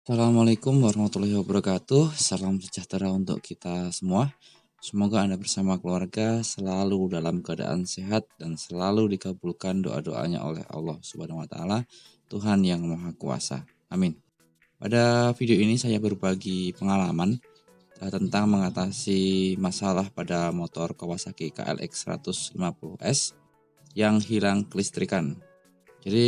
Assalamualaikum warahmatullahi wabarakatuh. Salam sejahtera untuk kita semua. Semoga Anda bersama keluarga selalu dalam keadaan sehat dan selalu dikabulkan doa-doanya oleh Allah Subhanahu wa taala, Tuhan yang Maha Kuasa. Amin. Pada video ini saya berbagi pengalaman tentang mengatasi masalah pada motor Kawasaki KLX 150S yang hilang kelistrikan. Jadi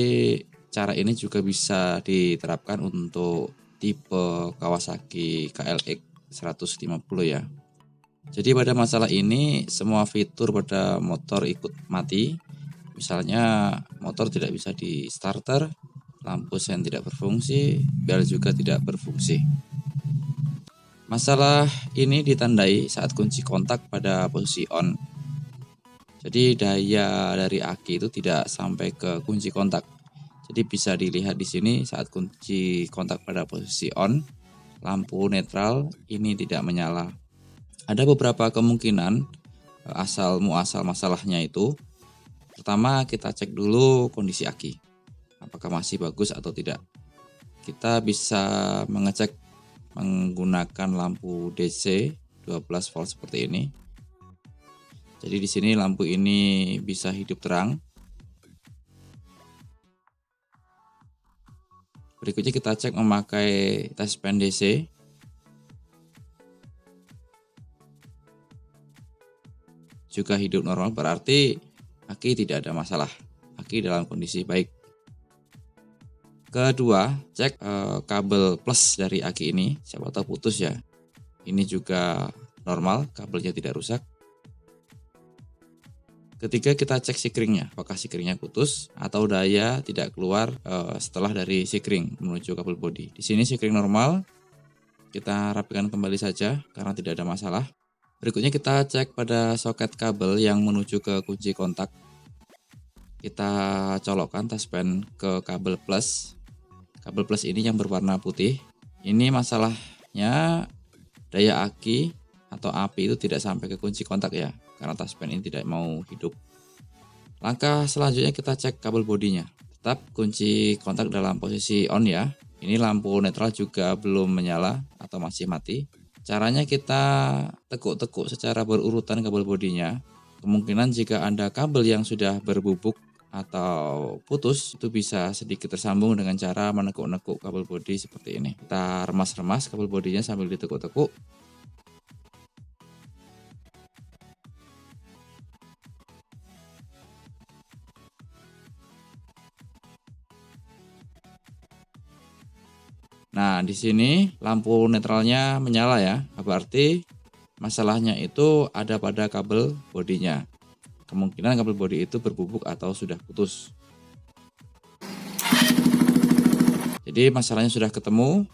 cara ini juga bisa diterapkan untuk tipe Kawasaki KLX 150 ya. Jadi pada masalah ini semua fitur pada motor ikut mati. Misalnya motor tidak bisa di starter, lampu sen tidak berfungsi, bel juga tidak berfungsi. Masalah ini ditandai saat kunci kontak pada posisi on. Jadi daya dari aki itu tidak sampai ke kunci kontak. Jadi bisa dilihat di sini saat kunci kontak pada posisi on, lampu netral ini tidak menyala. Ada beberapa kemungkinan asal muasal masalahnya itu. Pertama kita cek dulu kondisi aki, apakah masih bagus atau tidak. Kita bisa mengecek menggunakan lampu DC 12 volt seperti ini. Jadi di sini lampu ini bisa hidup terang. Berikutnya kita cek memakai touchpen DC. Juga hidup normal, berarti aki tidak ada masalah. Aki dalam kondisi baik. Kedua, cek kabel plus dari aki ini, siapa tahu putus ya. Ini juga normal, kabelnya tidak rusak. Ketiga, kita cek sikringnya, apakah sikringnya putus atau daya tidak keluar setelah dari sikring menuju kabel bodi. Di sini sikring normal, kita rapikan kembali saja karena tidak ada masalah. Berikutnya kita cek pada soket kabel yang menuju ke kunci kontak. Kita colokkan touchpen ke kabel plus. Kabel plus ini yang berwarna putih. Ini masalahnya daya aki atau api itu tidak sampai ke kunci kontak ya, karena touchpen ini tidak mau hidup. Langkah selanjutnya kita cek kabel bodinya. Tetap kunci kontak dalam posisi on ya. Ini lampu netral juga belum menyala atau masih mati. Caranya kita tekuk-tekuk secara berurutan kabel bodinya. Kemungkinan jika ada kabel yang sudah berbubuk atau putus, itu bisa sedikit tersambung dengan cara menekuk-nekuk kabel bodi seperti ini. Kita remas-remas kabel bodinya sambil ditekuk-tekuk. Nah, di sini lampu netralnya menyala ya. Berarti masalahnya itu ada pada kabel bodinya. Kemungkinan kabel bodi itu berbubuk atau sudah putus. Jadi masalahnya sudah ketemu,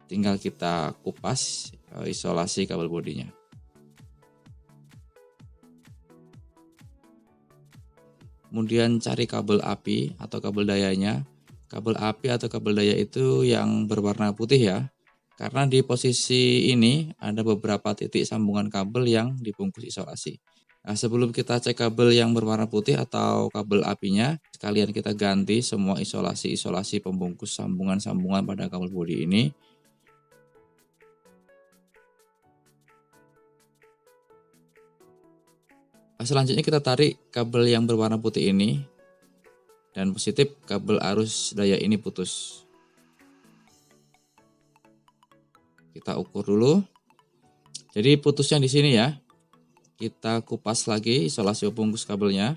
tinggal kita kupas isolasi kabel bodinya. Kemudian cari kabel api atau kabel dayanya. Kabel api atau kabel daya itu yang berwarna putih ya. Karena di posisi ini ada beberapa titik sambungan kabel yang dibungkus isolasi. Nah, sebelum kita cek kabel yang berwarna putih atau kabel apinya, sekalian kita ganti semua isolasi-isolasi pembungkus sambungan-sambungan pada kabel bodi ini. Selanjutnya kita tarik kabel yang berwarna putih ini, dan positif kabel arus daya ini putus. Kita ukur dulu. Jadi putusnya di sini ya. Kita kupas lagi isolasi pembungkus kabelnya.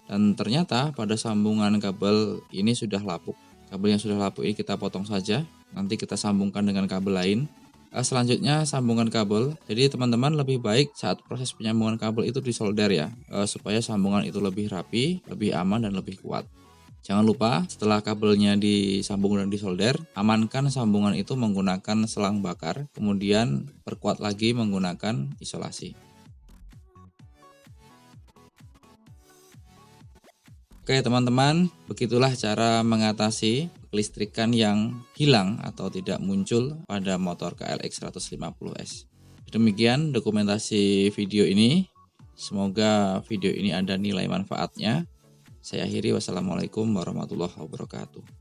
Dan ternyata pada sambungan kabel ini sudah lapuk. Kabel yang sudah lapuk ini kita potong saja. Nanti kita sambungkan dengan kabel lain. Selanjutnya sambungan kabel. Jadi teman-teman lebih baik saat proses penyambungan kabel itu disolder ya, supaya sambungan itu lebih rapi, lebih aman dan lebih kuat. Jangan lupa setelah kabelnya disambung dan disolder, amankan sambungan itu menggunakan selang bakar, kemudian perkuat lagi menggunakan isolasi. Oke teman-teman, begitulah cara mengatasi kelistrikan yang hilang atau tidak muncul pada motor KLX 150S. Demikian dokumentasi video ini. Semoga video ini ada nilai manfaatnya. Saya akhiri, wassalamualaikum warahmatullahi wabarakatuh.